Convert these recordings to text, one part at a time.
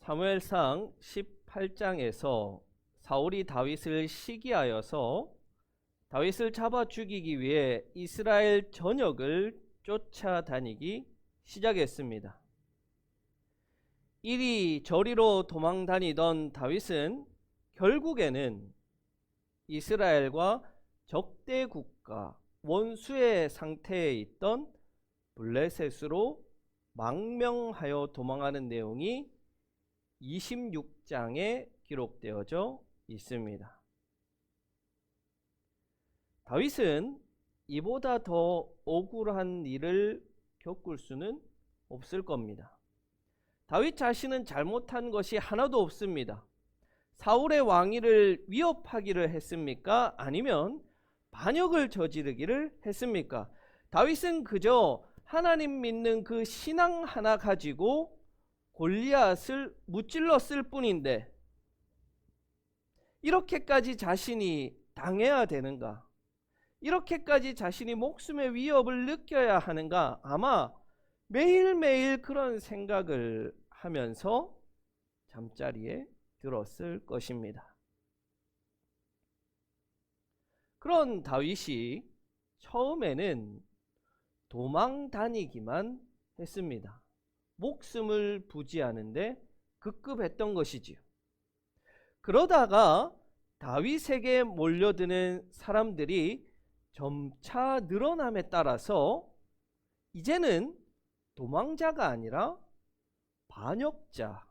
사무엘상 18장에서 사울이 다윗을 시기하여서 다윗을 잡아 죽이기 위해 이스라엘 전역을 쫓아다니기 시작했습니다. 이리 저리로 도망다니던 다윗은 결국에는 이스라엘과 적대 국가, 원수의 상태에 있던 블레셋으로 망명하여 도망하는 내용이 26장에 기록되어져 있습니다. 다윗은 이보다 더 억울한 일을 겪을 수는 없을 겁니다. 다윗 자신은 잘못한 것이 하나도 없습니다. 사울의 왕위를 위협하기를 했습니까? 아니면 반역을 저지르기를 했습니까? 다윗은 그저 하나님 믿는 그 신앙 하나 가지고 골리앗을 무찔렀을 뿐인데 이렇게까지 자신이 당해야 되는가? 이렇게까지 자신이 목숨의 위협을 느껴야 하는가? 아마 매일매일 그런 생각을 하면서 잠자리에 들었을 것입니다. 그런 다윗이 처음에는 도망 다니기만 했습니다. 목숨을 부지하는데 급급했던 것이지요. 그러다가 다윗에게 몰려드는 사람들이 점차 늘어남에 따라서 이제는 도망자가 아니라 반역자,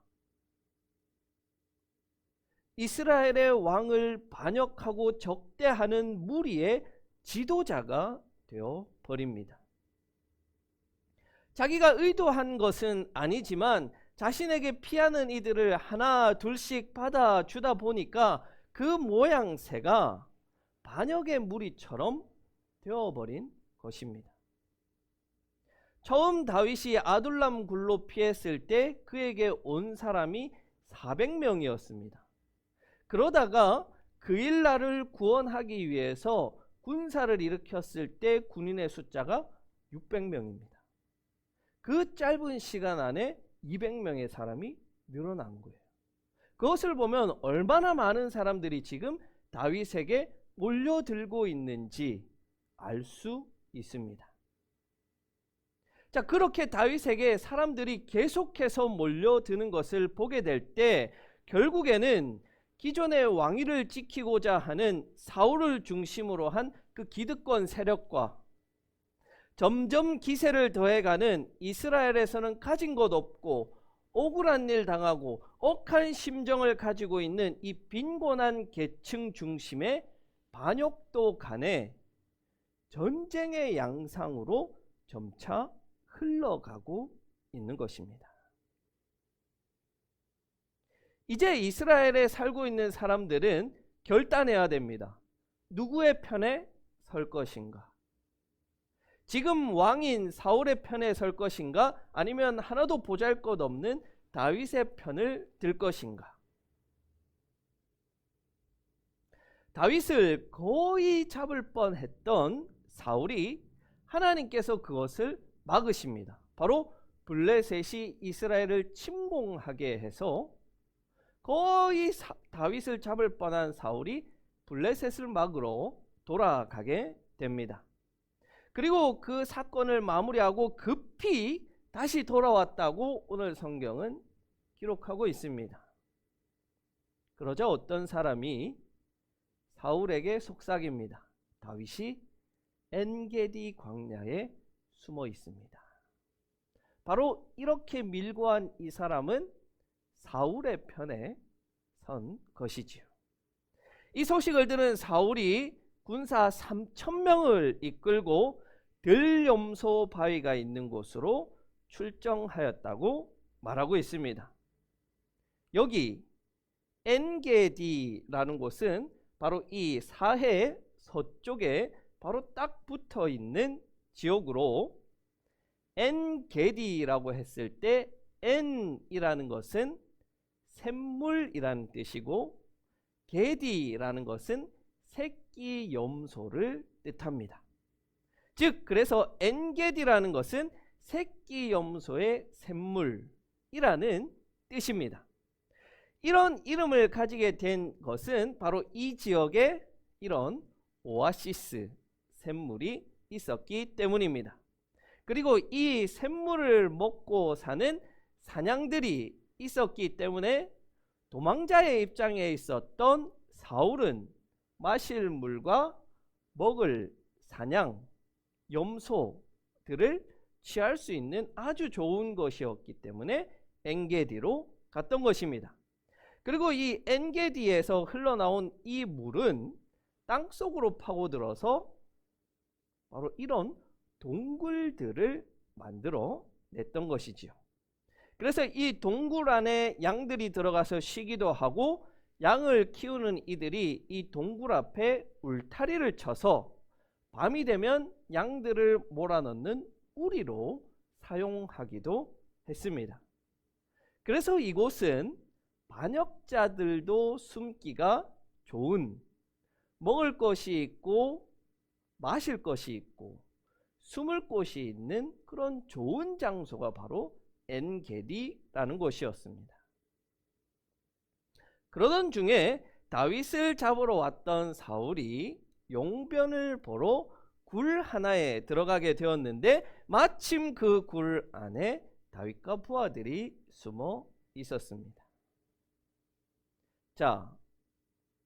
이스라엘의 왕을 반역하고 적대하는 무리의 지도자가 되어 버립니다. 자기가 의도한 것은 아니지만 자신에게 피하는 이들을 하나 둘씩 받아주다 보니까 그 모양새가 반역의 무리처럼 되어버린 것입니다. 처음 다윗이 아둘람 굴로 피했을 때 그에게 온 사람이 400명이었습니다. 그러다가 그 일날을 구원하기 위해서 군사를 일으켰을 때 군인의 숫자가 600명입니다. 그 짧은 시간 안에 200명의 사람이 늘어난 거예요. 그것을 보면 얼마나 많은 사람들이 지금 다윗에게 몰려들고 있는지 알 수 있습니다. 자, 그렇게 다윗에게 사람들이 계속해서 몰려드는 것을 보게 될 때 결국에는 기존의 왕위를 지키고자 하는 사울을 중심으로 한 그 기득권 세력과 점점 기세를 더해가는 이스라엘에서는 가진 것 없고 억울한 일 당하고 억한 심정을 가지고 있는 이 빈곤한 계층 중심의 반역도 간에 전쟁의 양상으로 점차 흘러가고 있는 것입니다. 이제 이스라엘에 살고 있는 사람들은 결단해야 됩니다. 누구의 편에 설 것인가? 지금 왕인 사울의 편에 설 것인가? 아니면 하나도 보잘것없는 다윗의 편을 들 것인가? 다윗을 거의 잡을 뻔했던 사울이 하나님께서 그것을 막으십니다. 바로 블레셋이 이스라엘을 침공하게 해서 거의 다윗을 잡을 뻔한 사울이 블레셋을 막으러 돌아가게 됩니다. 그리고 그 사건을 마무리하고 급히 다시 돌아왔다고 오늘 성경은 기록하고 있습니다. 그러자 어떤 사람이 사울에게 속삭입니다. 다윗이 엔게디 광야에 숨어 있습니다. 바로 이렇게 밀고한 이 사람은 사울의 편에 선 것이지요. 이 소식을 들은 사울이 군사 3,000명을 이끌고 들염소 바위가 있는 곳으로 출정하였다고 말하고 있습니다. 여기 엔게디라는 곳은 바로 이 사해 서쪽에 바로 딱 붙어 있는 지역으로 엔게디라고 했을 때 엔이라는 것은 샘물이라는 뜻이고 게디라는 것은 새끼 염소를 뜻합니다. 즉 그래서 엔게디라는 것은 새끼 염소의 샘물이라는 뜻입니다. 이런 이름을 가지게 된 것은 바로 이 지역에 이런 오아시스 샘물이 있었기 때문입니다. 그리고 이 샘물을 먹고 사는 사냥들이 있었기 때문에 도망자의 입장에 있었던 사울은 마실 물과 먹을 사냥, 염소들을 취할 수 있는 아주 좋은 것이었기 때문에 엔게디로 갔던 것입니다. 그리고 이 엔게디에서 흘러나온 이 물은 땅속으로 파고들어서 바로 이런 동굴들을 만들어 냈던 것이지요. 그래서 이 동굴 안에 양들이 들어가서 쉬기도 하고, 양을 키우는 이들이 이 동굴 앞에 울타리를 쳐서 밤이 되면 양들을 몰아넣는 우리로 사용하기도 했습니다. 그래서 이곳은 반역자들도 숨기가 좋은, 먹을 것이 있고 마실 것이 있고 숨을 곳이 있는 그런 좋은 장소가 바로 엔게디라는 곳이었습니다. 그러던 중에 다윗을 잡으러 왔던 사울이 용변을 보러 굴 하나에 들어가게 되었는데, 마침 그 굴 안에 다윗과 부하들이 숨어 있었습니다. 자,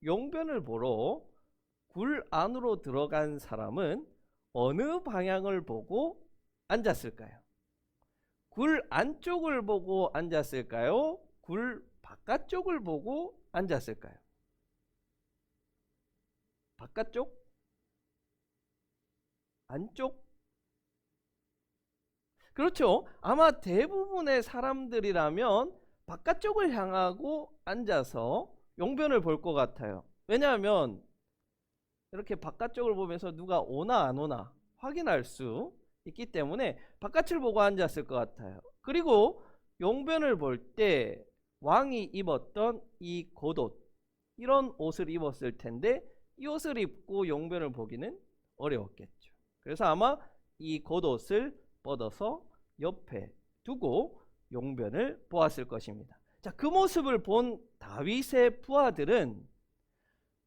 용변을 보러 굴 안으로 들어간 사람은 어느 방향을 보고 앉았을까요? 굴 안쪽을 보고 앉았을까요? 굴 바깥쪽을 보고 앉았을까요? 바깥쪽? 안쪽? 그렇죠. 아마 대부분의 사람들이라면 바깥쪽을 향하고 앉아서 용변을 볼 것 같아요. 왜냐하면 이렇게 바깥쪽을 보면서 누가 오나 안 오나 확인할 수 있기 때문에 바깥을 보고 앉았을 것 같아요. 그리고 용변을 볼 때 왕이 입었던 이 겉옷, 이런 옷을 입었을 텐데 이 옷을 입고 용변을 보기는 어려웠겠죠. 그래서 아마 이 겉옷을 뻗어서 옆에 두고 용변을 보았을 것입니다. 자, 그 모습을 본 다윗의 부하들은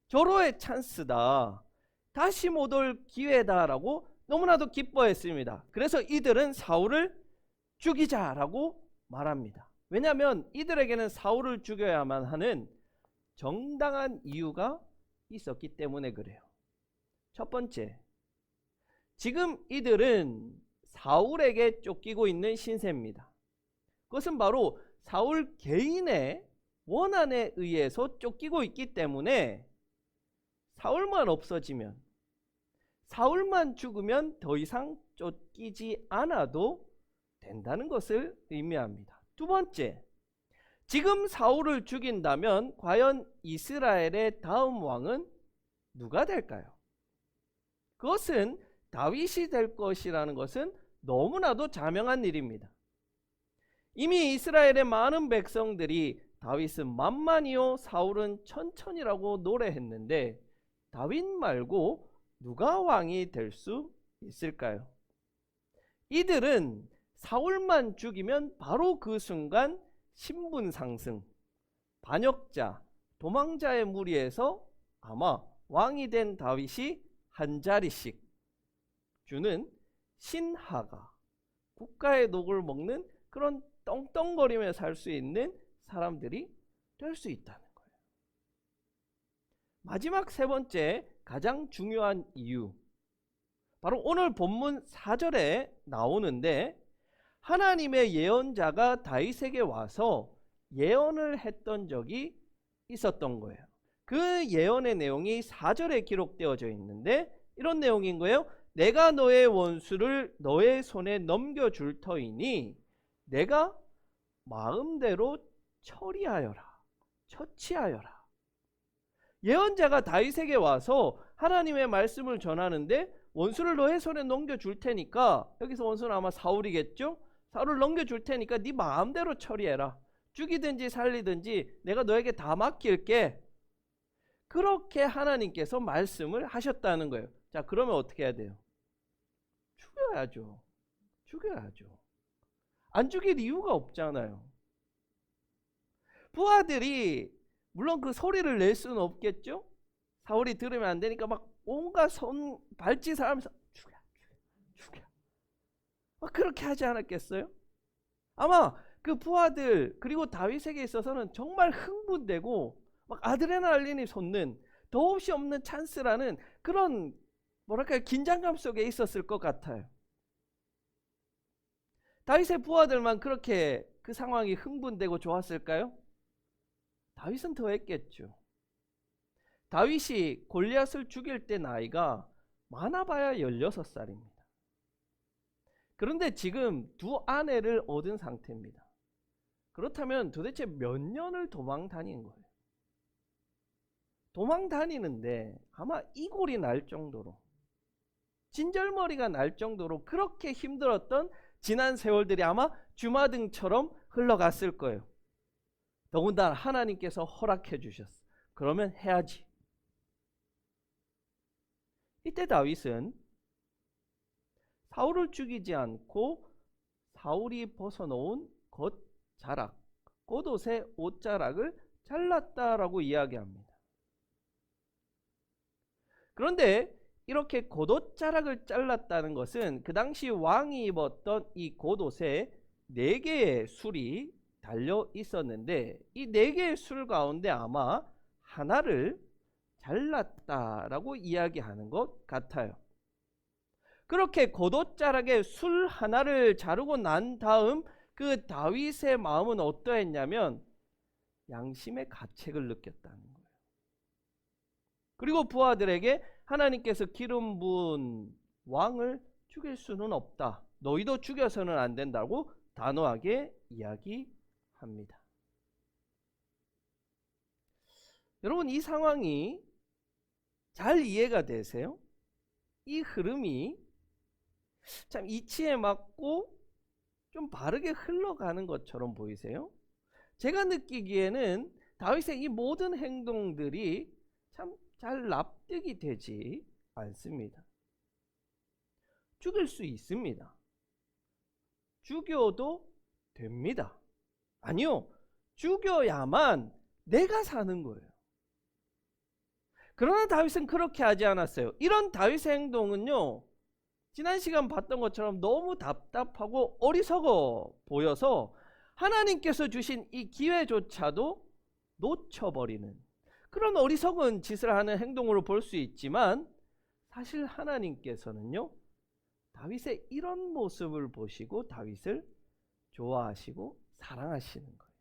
절호의 찬스다, 다시 못 올 기회다라고 너무나도 기뻐했습니다. 그래서 이들은 사울을 죽이자라고 말합니다. 왜냐하면 이들에게는 사울을 죽여야만 하는 정당한 이유가 있었기 때문에 그래요. 첫 번째, 지금 이들은 사울에게 쫓기고 있는 신세입니다. 그것은 바로 사울 개인의 원한에 의해서 쫓기고 있기 때문에 사울만 없어지면, 사울만 죽으면 더 이상 쫓기지 않아도 된다는 것을 의미합니다. 두 번째, 지금 사울을 죽인다면 과연 이스라엘의 다음 왕은 누가 될까요? 그것은 다윗이 될 것이라는 것은 너무나도 자명한 일입니다. 이미 이스라엘의 많은 백성들이 다윗은 만만이요 사울은 천천히라고 노래했는데, 다윗 말고 누가 왕이 될 수 있을까요? 이들은 사울만 죽이면 바로 그 순간 신분 상승, 반역자, 도망자의 무리에서 아마 왕이 된 다윗이 한 자리씩 주는 신하가, 국가의 녹을 먹는 그런 떵떵거리며 살 수 있는 사람들이 될 수 있다는 거예요. 마지막 세 번째, 가장 중요한 이유, 바로 오늘 본문 4절에 나오는데, 하나님의 예언자가 다윗에게 와서 예언을 했던 적이 있었던 거예요. 그 예언의 내용이 4절에 기록되어져 있는데 이런 내용인 거예요. 내가 너의 원수를 너의 손에 넘겨줄 터이니 내가 마음대로 처치하여라. 예언자가 다윗에게 와서 하나님의 말씀을 전하는데, 원수를 너의 손에 넘겨줄 테니까, 여기서 원수는 아마 사울이겠죠? 사울을 넘겨줄 테니까 네 마음대로 처리해라. 죽이든지 살리든지 내가 너에게 다 맡길게. 그렇게 하나님께서 말씀을 하셨다는 거예요. 자, 그러면 어떻게 해야 돼요? 죽여야죠. 안 죽일 이유가 없잖아요. 부하들이 물론 그 소리를 낼 수는 없겠죠. 사울이 들으면 안 되니까 막 온갖 발짓을 하면서 죽여 막 그렇게 하지 않았겠어요? 아마 그 부하들 그리고 다윗에게 있어서는 정말 흥분되고 막 아드레날린이 솟는 더없이 없는 찬스라는 그런 뭐랄까요, 긴장감 속에 있었을 것 같아요. 다윗의 부하들만 그렇게 그 상황이 흥분되고 좋았을까요? 다윗은 더 했겠죠. 다윗이 골리앗을 죽일 때 나이가 많아봐야 16살입니다. 그런데 지금 두 아내를 얻은 상태입니다. 그렇다면 도대체 몇 년을 도망 다닌 거예요? 도망 다니는데 아마 이골이 날 정도로, 진절머리가 날 정도로 그렇게 힘들었던 지난 세월들이 아마 주마등처럼 흘러갔을 거예요. 더군다나 하나님께서 허락해 주셨어. 그러면 해야지. 이때 다윗은 사울을 죽이지 않고 사울이 벗어놓은 겉자락, 겉옷의 옷자락을 잘랐다라고 이야기합니다. 그런데 이렇게 겉옷자락을 잘랐다는 것은 그 당시 왕이 입었던 이 겉옷에 4개의 술이 달려 있었는데 이 4개의 술 가운데 아마 하나를 잘랐다라고 이야기하는 것 같아요. 그렇게 겉옷자락에 술 하나를 자르고 난 다음 그 다윗의 마음은 어떠했냐면 양심의 가책을 느꼈다는 거예요. 그리고 부하들에게 하나님께서 기름 부은 왕을 죽일 수는 없다. 너희도 죽여서는 안 된다고 단호하게 이야기합니다. 여러분, 이 상황이 잘 이해가 되세요? 이 흐름이 참 이치에 맞고 좀 바르게 흘러가는 것처럼 보이세요? 제가 느끼기에는 다윗의 이 모든 행동들이 참 잘 납득이 되지 않습니다. 죽일 수 있습니다. 죽여도 됩니다. 아니요, 죽여야만 내가 사는 거예요. 그러나 다윗은 그렇게 하지 않았어요. 이런 다윗의 행동은요, 지난 시간 봤던 것처럼 너무 답답하고 어리석어 보여서 하나님께서 주신 이 기회조차도 놓쳐버리는 그런 어리석은 짓을 하는 행동으로 볼 수 있지만, 사실 하나님께서는요, 다윗의 이런 모습을 보시고 다윗을 좋아하시고 사랑하시는 거예요.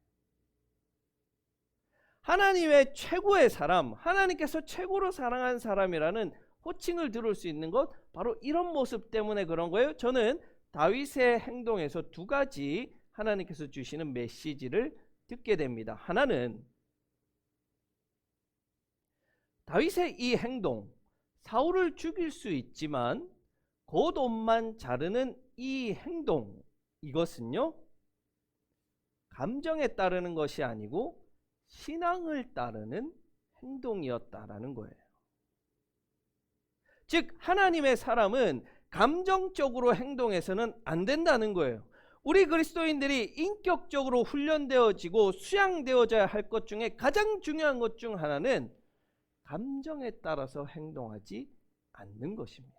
하나님의 최고의 사람, 하나님께서 최고로 사랑한 사람이라는 호칭을 들을 수 있는 것, 바로 이런 모습 때문에 그런 거예요. 저는 다윗의 행동에서 2가지 하나님께서 주시는 메시지를 듣게 됩니다. 하나는 다윗의 이 행동, 사울을 죽일 수 있지만 겉옷만 자르는 이 행동, 이것은요, 감정에 따르는 것이 아니고 신앙을 따르는 행동이었다라는 거예요. 즉, 하나님의 사람은 감정적으로 행동해서는 안 된다는 거예요. 우리 그리스도인들이 인격적으로 훈련되어지고 수양되어져야 할 것 중에 가장 중요한 것 중 하나는 감정에 따라서 행동하지 않는 것입니다.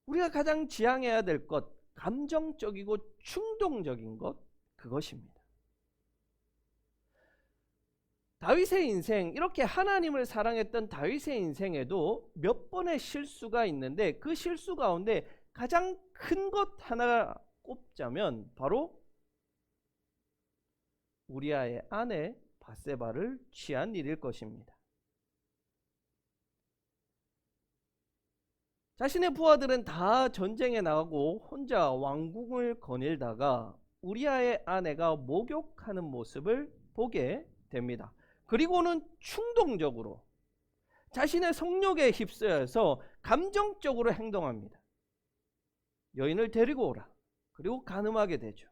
우리가 가장 지향해야 될 것, 감정적이고 충동적인 것, 그것입니다. 다윗의 인생, 이렇게 하나님을 사랑했던 다윗의 인생에도 몇 번의 실수가 있는데 그 실수 가운데 가장 큰 것 하나 꼽자면 바로 우리아의 아내 밧세바를 취한 일일 것입니다. 자신의 부하들은 다 전쟁에 나가고 혼자 왕궁을 거닐다가 우리아의 아내가 목욕하는 모습을 보게 됩니다. 그리고는 충동적으로 자신의 성욕에 휩싸여서 감정적으로 행동합니다. 여인을 데리고 오라. 그리고 간음하게 되죠.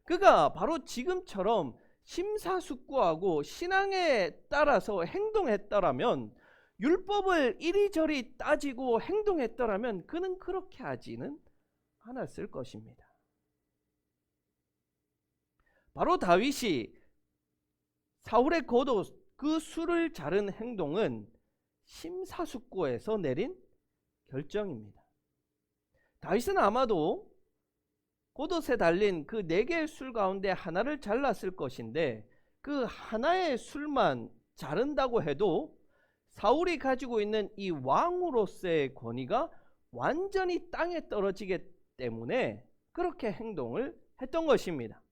그가 바로 지금처럼 심사숙고하고 신앙에 따라서 행동했더라면, 율법을 이리저리 따지고 행동했더라면 그는 그렇게 하지는 않았을 것입니다. 바로 다윗이 사울의 겉옷 그 술을 자른 행동은 심사숙고해서 내린 결정입니다. 다윗은 아마도 겉옷에 달린 그 4개의 술 가운데 하나를 잘랐을 것인데 그 하나의 술만 자른다고 해도 사울이 가지고 있는 이 왕으로서의 권위가 완전히 땅에 떨어지기 때문에 그렇게 행동을 했던 것입니다.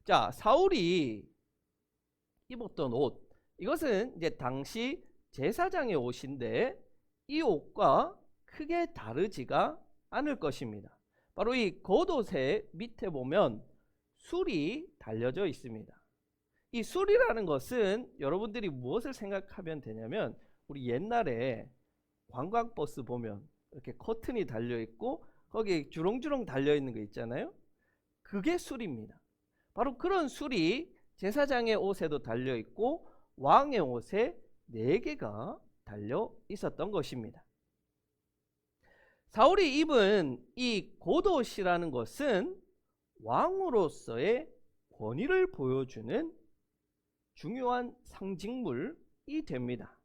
자, 사울이 입었던 옷, 이것은 이제 당시 제사장의 옷인데 이 옷과 크게 다르지가 않을 것입니다. 바로 이 겉옷의 밑에 보면 술이 달려져 있습니다. 이 술이라는 것은 여러분들이 무엇을 생각하면 되냐면 우리 옛날에 관광버스 보면 이렇게 커튼이 달려있고 거기에 주렁주렁 달려있는 거 있잖아요. 그게 술입니다. 바로 그런 술이 제사장의 옷에도 달려있고 왕의 옷에 4개가 달려 있었던 것입니다. 사울이 입은 이 겉옷이라는 것은 왕으로서의 권위를 보여주는 중요한 상징물이 됩니다.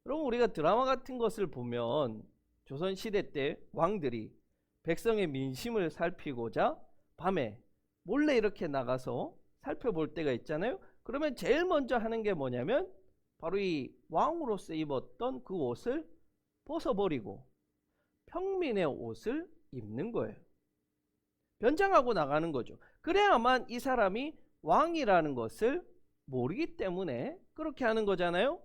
여러분, 우리가 드라마 같은 것을 보면 조선시대 때 왕들이 백성의 민심을 살피고자 밤에 몰래 이렇게 나가서 살펴볼 때가 있잖아요. 그러면 제일 먼저 하는 게 뭐냐면 바로 이 왕으로서 입었던 그 옷을 벗어버리고 평민의 옷을 입는 거예요. 변장하고 나가는 거죠. 그래야만 이 사람이 왕이라는 것을 모르기 때문에 그렇게 하는 거잖아요.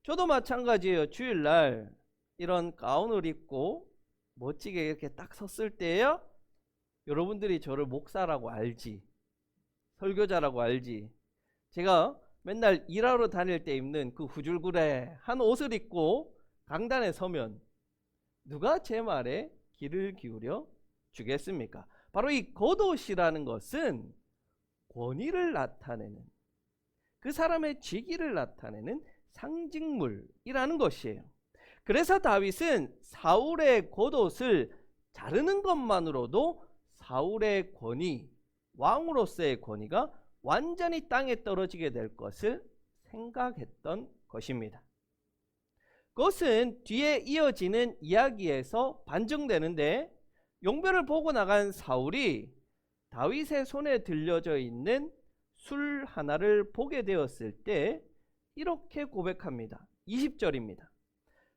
저도 마찬가지예요. 주일날 이런 가운을 입고 멋지게 이렇게 딱 섰을 때야 여러분들이 저를 목사라고 알지, 설교자라고 알지. 제가 맨날 일하러 다닐 때 입는 그 후줄그레한 옷을 입고 강단에 서면 누가 제 말에 귀를 기울여 주겠습니까? 바로 이 겉옷이라는 것은 권위를 나타내는, 그 사람의 직위를 나타내는 상징물이라는 것이에요. 그래서 다윗은 사울의 겉옷을 자르는 것만으로도 사울의 권위, 왕으로서의 권위가 완전히 땅에 떨어지게 될 것을 생각했던 것입니다. 그것은 뒤에 이어지는 이야기에서 반증되는데, 용변을 보고 나간 사울이 다윗의 손에 들려져 있는 술 하나를 보게 되었을 때 이렇게 고백합니다. 20절입니다.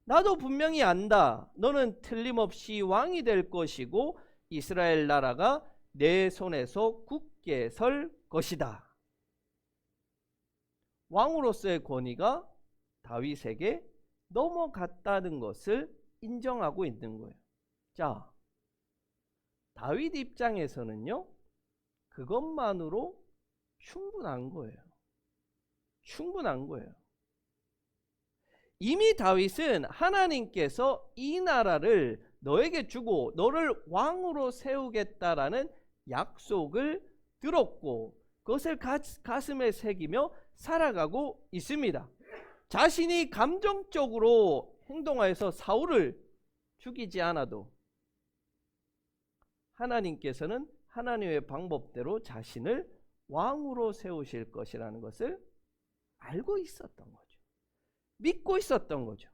나도 분명히 안다. 너는 틀림없이 왕이 될 것이고 이스라엘 나라가 내 손에서 굳게 설 것이다. 왕으로서의 권위가 다윗에게 넘어갔다는 것을 인정하고 있는 거예요. 자, 다윗 입장에서는요, 그것만으로 충분한 거예요. 충분한 거예요. 이미 다윗은 하나님께서 이 나라를 너에게 주고 너를 왕으로 세우겠다라는 약속을 들었고 그것을 가슴에 새기며 살아가고 있습니다. 자신이 감정적으로 행동하여서 사울을 죽이지 않아도 하나님께서는 하나님의 방법대로 자신을 왕으로 세우실 것이라는 것을 알고 있었던 거죠. 믿고 있었던 거죠.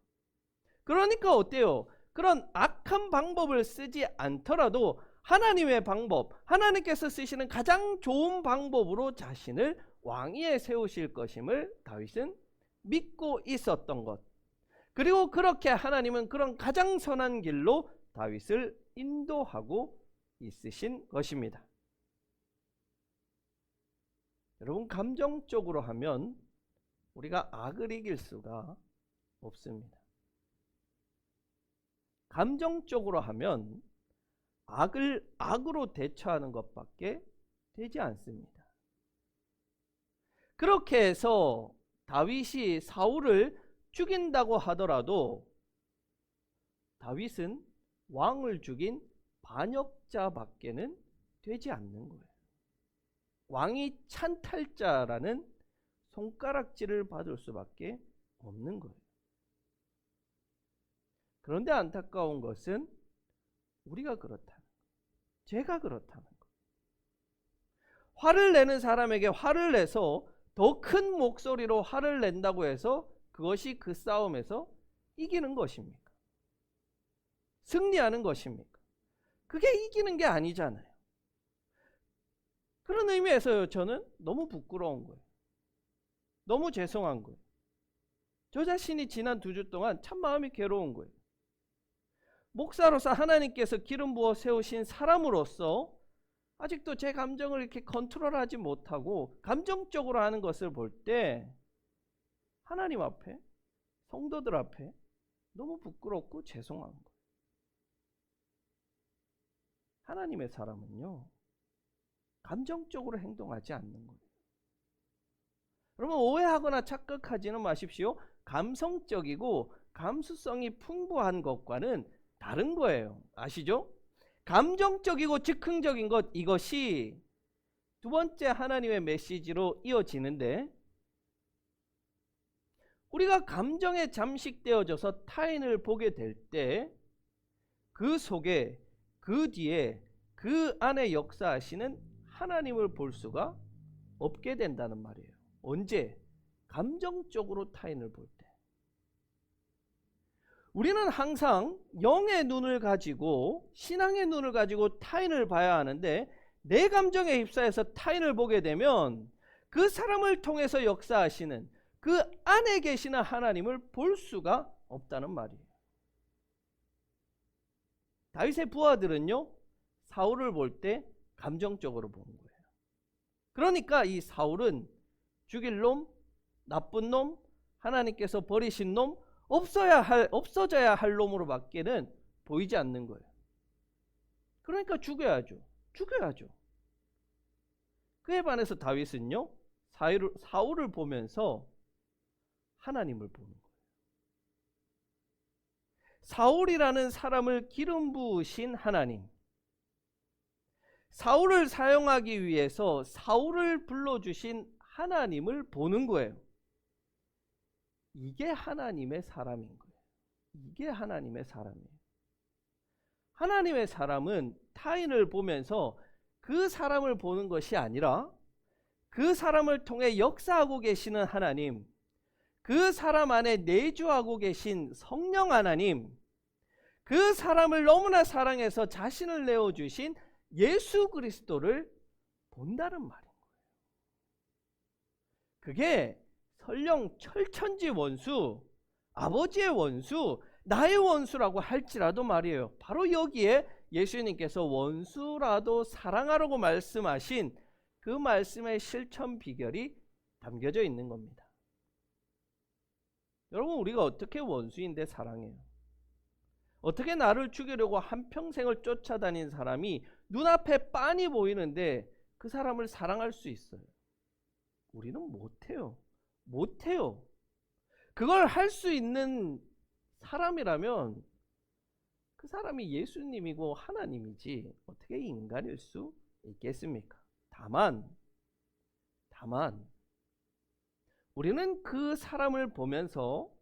그러니까 어때요? 그런 악한 방법을 쓰지 않더라도 하나님의 방법, 하나님께서 쓰시는 가장 좋은 방법으로 자신을 왕위에 세우실 것임을 다윗은 믿고 있었던 것. 그리고 그렇게 하나님은 그런 가장 선한 길로 다윗을 인도하고 있으신 것입니다. 여러분, 감정적으로 하면 우리가 악을 이길 수가 없습니다. 감정적으로 하면 악을 악으로 대처하는 것밖에 되지 않습니다. 그렇게 해서 다윗이 사울을 죽인다고 하더라도 다윗은 왕을 죽인 반역자밖에는 되지 않는 거예요. 왕이 찬탈자라는 손가락질을 받을 수밖에 없는 거예요. 그런데 안타까운 것은 우리가 그렇다는 거예요. 제가 그렇다는 거예요. 화를 내는 사람에게 화를 내서 더 큰 목소리로 화를 낸다고 해서 그것이 그 싸움에서 이기는 것입니까? 승리하는 것입니까? 그게 이기는 게 아니잖아요. 그런 의미에서요, 저는 너무 부끄러운 거예요. 너무 죄송한 거예요. 저 자신이 지난 2주 동안 참 마음이 괴로운 거예요. 목사로서 하나님께서 기름 부어 세우신 사람으로서 아직도 제 감정을 이렇게 컨트롤하지 못하고 감정적으로 하는 것을 볼 때 하나님 앞에, 성도들 앞에 너무 부끄럽고 죄송한 거예요. 하나님의 사람은요, 감정적으로 행동하지 않는 거예요. 여러분, 오해하거나 착각하지는 마십시오. 감성적이고 감수성이 풍부한 것과는 다른 거예요. 아시죠? 감정적이고 즉흥적인 것, 이것이 두 번째 하나님의 메시지로 이어지는데, 우리가 감정에 잠식되어져서 타인을 보게 될 때 그 속에, 그 뒤에, 그 안에 역사하시는 하나님을 볼 수가 없게 된다는 말이에요. 언제? 감정적으로 타인을 볼 때. 우리는 항상 영의 눈을 가지고, 신앙의 눈을 가지고 타인을 봐야 하는데, 내 감정에 휩싸여서 타인을 보게 되면 그 사람을 통해서 역사하시는 그 안에 계시는 하나님을 볼 수가 없다는 말이에요. 다윗의 부하들은요, 사울을 볼 때 감정적으로 보는 거예요. 그러니까 이 사울은 죽일 놈, 나쁜 놈, 하나님께서 버리신 놈, 없어져야 할 놈으로 밖에는 보이지 않는 거예요. 그러니까 죽여야죠. 그에 반해서 다윗은요, 사울을 보면서 하나님을 보는 거예요. 사울이라는 사람을 기름 부으신 하나님, 사울을 사용하기 위해서 사울을 불러주신 하나님을 보는 거예요. 이게 하나님의 사람인 거예요. 이게 하나님의 사람이에요. 하나님의 사람은 타인을 보면서 그 사람을 보는 것이 아니라 그 사람을 통해 역사하고 계시는 하나님, 그 사람 안에 내주하고 계신 성령 하나님, 그 사람을 너무나 사랑해서 자신을 내어주신 예수 그리스도를 본다는 말인 거예요. 그게 설령 철천지 원수, 아버지의 원수, 나의 원수라고 할지라도 말이에요. 바로 여기에 예수님께서 원수라도 사랑하라고 말씀하신 그 말씀의 실천 비결이 담겨져 있는 겁니다. 여러분, 우리가 어떻게 원수인데 사랑해요? 어떻게 나를 죽이려고 한평생을 쫓아다닌 사람이 눈앞에 빤히 보이는데 그 사람을 사랑할 수 있어요? 우리는 못해요. 그걸 할 수 있는 사람이라면 그 사람이 예수님이고 하나님이지 어떻게 인간일 수 있겠습니까? 다만 우리는 그 사람을 보면서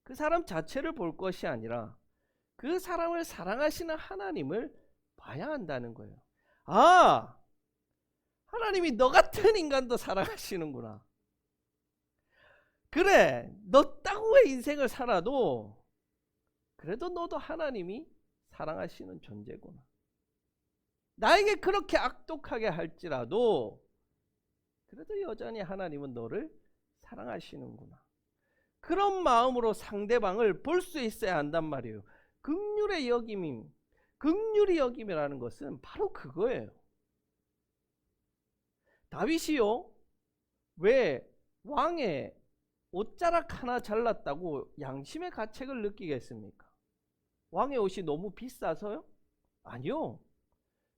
그 사람 자체를 볼 것이 아니라 그 사람을 사랑하시는 하나님을 봐야 한다는 거예요. 아, 하나님이 너 같은 인간도 사랑하시는구나. 그래, 너 따구의 인생을 살아도 그래도 너도 하나님이 사랑하시는 존재구나. 나에게 그렇게 악독하게 할지라도 그래도 여전히 하나님은 너를 사랑하시는구나. 그런 마음으로 상대방을 볼 수 있어야 한단 말이에요. 긍휼히 여김이라는 것은 바로 그거예요. 다윗이요, 왜 왕의 옷자락 하나 잘랐다고 양심의 가책을 느끼겠습니까? 왕의 옷이 너무 비싸서요? 아니요.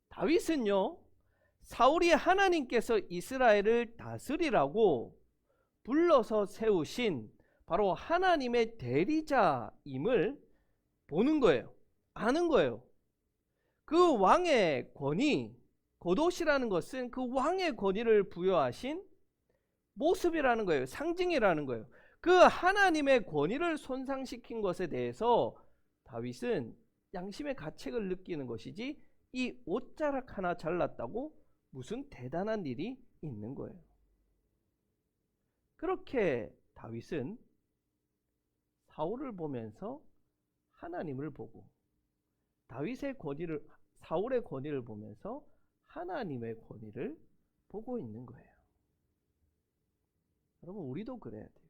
다윗은요, 사울이 하나님께서 이스라엘을 다스리라고 불러서 세우신 바로 하나님의 대리자임을 보는 거예요. 아는 거예요. 그 왕의 권위, 겉옷이라는 것은 그 왕의 권위를 부여하신 모습이라는 거예요. 상징이라는 거예요. 그 하나님의 권위를 손상시킨 것에 대해서 다윗은 양심의 가책을 느끼는 것이지 이 옷자락 하나 잘랐다고 무슨 대단한 일이 있는 거예요. 그렇게 다윗은 사울을 보면서 하나님을 보고 사울의 권위를 보면서 하나님의 권위를 보고 있는 거예요. 여러분, 우리도 그래야 돼요.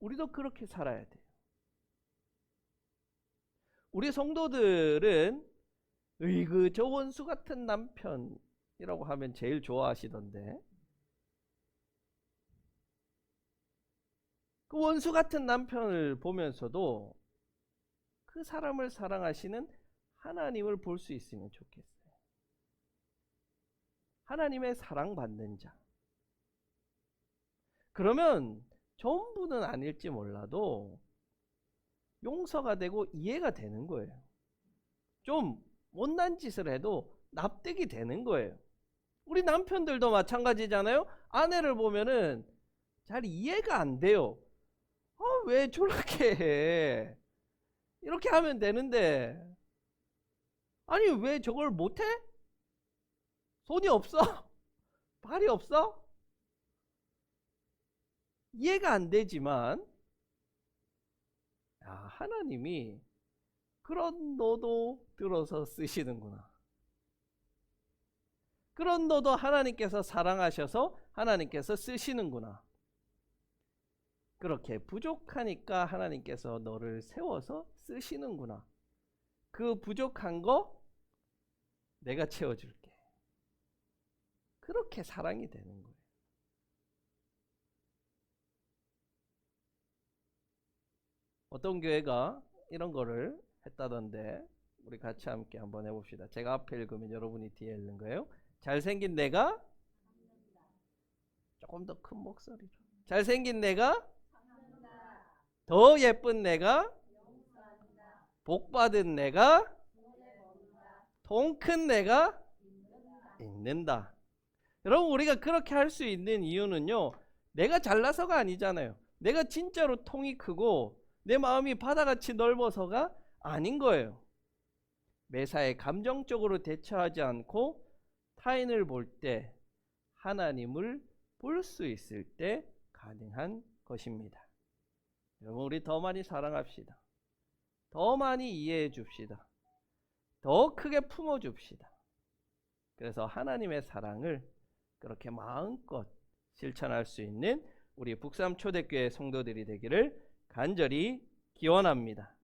우리도 그렇게 살아야 돼요. 우리 성도들은 으이그 저 원수 같은 남편이라고 하면 제일 좋아하시던데, 그 원수 같은 남편을 보면서도 그 사람을 사랑하시는 하나님을 볼 수 있으면 좋겠어요. 하나님의 사랑받는 자. 그러면 전부는 아닐지 몰라도 용서가 되고 이해가 되는 거예요. 좀 못난 짓을 해도 납득이 되는 거예요. 우리 남편들도 마찬가지잖아요. 아내를 보면은 잘 이해가 안 돼요. 왜 저렇게 해? 이렇게 하면 되는데, 아니 왜 저걸 못해? 손이 없어? 발이 없어? 이해가 안 되지만 하나님이 그런 너도 들어서 쓰시는구나. 그런 너도 하나님께서 사랑하셔서 하나님께서 쓰시는구나. 그렇게 부족하니까 하나님께서 너를 세워서 쓰시는구나. 그 부족한 거 내가 채워줄게. 그렇게 사랑이 되는 거예요. 어떤 교회가 이런 거를 했다던데 우리 같이 함께 한번 해봅시다. 제가 앞에 읽으면 여러분이 뒤에 읽는 거예요. 잘생긴 내가, 조금 더 큰 목소리로, 잘생긴 내가, 더 예쁜 내가, 복받은 내가, 통 큰 내가 있는다. 여러분, 우리가 그렇게 할 수 있는 이유는요, 내가 잘나서가 아니잖아요. 내가 진짜로 통이 크고 내 마음이 바다같이 넓어서가 아닌 거예요. 매사에 감정적으로 대처하지 않고 타인을 볼 때 하나님을 볼 수 있을 때 가능한 것입니다. 여러분, 우리 더 많이 사랑합시다. 더 많이 이해해 줍시다. 더 크게 품어 줍시다. 그래서 하나님의 사랑을 그렇게 마음껏 실천할 수 있는 우리 북삼초대교회 성도들이 되기를 간절히 기원합니다.